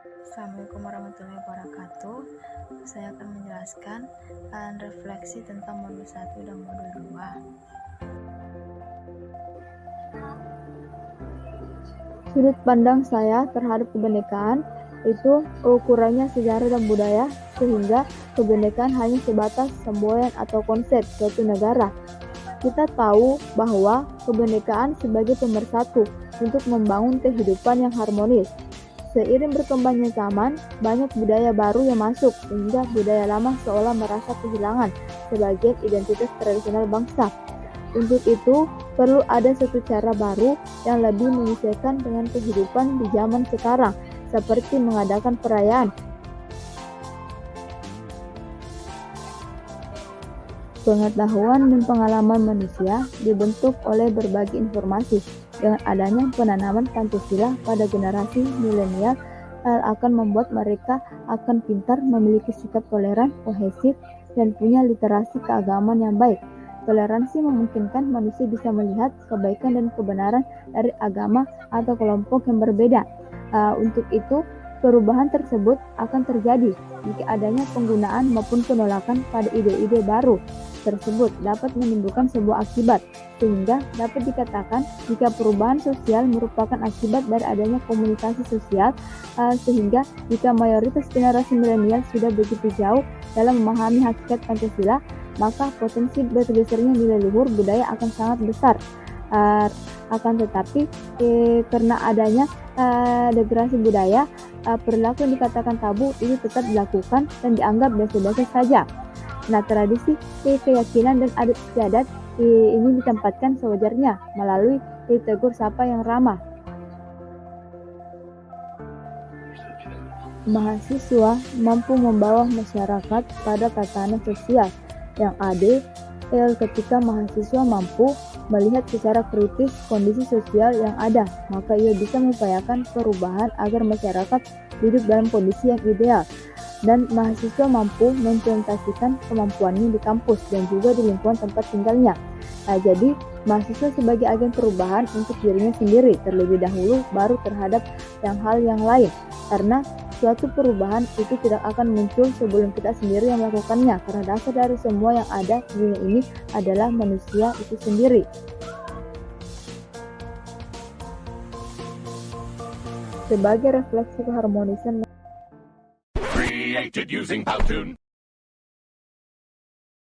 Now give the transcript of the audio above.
Assalamualaikum warahmatullahi wabarakatuh. Saya akan menjelaskan refleksi tentang modul 1 dan modul 2. Sudut pandang saya terhadap kebinekaan itu ukurannya sejarah dan budaya, sehingga kebinekaan hanya sebatas semboyan atau konsep suatu negara. Kita tahu bahwa kebinekaan sebagai pemersatu untuk membangun kehidupan yang harmonis. Seiring berkembangnya zaman, banyak budaya baru yang masuk, sehingga budaya lama seolah merasa kehilangan sebagian identitas tradisional bangsa. Untuk itu, perlu ada satu cara baru yang lebih menyesuaikan dengan kehidupan di zaman sekarang, seperti mengadakan perayaan. Pengetahuan dan pengalaman manusia dibentuk oleh berbagai informasi. Dengan adanya penanaman Pancasila pada generasi milenial akan membuat mereka akan pintar, memiliki sikap toleran, kohesif, dan punya literasi keagamaan yang baik. Toleransi memungkinkan manusia bisa melihat kebaikan dan kebenaran dari agama atau kelompok yang berbeda. Untuk itu, perubahan tersebut akan terjadi jika adanya penggunaan maupun penolakan pada ide-ide baru tersebut dapat menimbulkan sebuah akibat, sehingga dapat dikatakan jika perubahan sosial merupakan akibat dari adanya komunikasi sosial, sehingga jika mayoritas generasi milenial sudah begitu jauh dalam memahami hakikat Pancasila, maka potensi bergesernya nilai luhur budaya akan sangat besar. Akan tetapi karena adanya degradasi budaya, perilaku yang dikatakan tabu itu tetap dilakukan dan dianggap biasa-biasa saja. Nah, tradisi, keyakinan, dan adat istiadat ini ditempatkan sewajarnya melalui tegur sapa yang ramah. Mahasiswa mampu membawa masyarakat pada tatanan sosial yang adil ketika mahasiswa mampu melihat secara kritis kondisi sosial yang ada, maka ia bisa mengupayakan perubahan agar masyarakat hidup dalam kondisi yang ideal. Dan mahasiswa mampu mengimplementasikan kemampuannya di kampus dan juga di lingkungan tempat tinggalnya. Jadi, mahasiswa sebagai agen perubahan untuk dirinya sendiri terlebih dahulu, baru terhadap hal yang lain. Karena suatu perubahan itu tidak akan muncul sebelum kita sendiri yang melakukannya, karena dasar dari semua yang ada di dunia ini adalah manusia itu sendiri. Sebagai refleksi keharmonisan Created using Powtoon.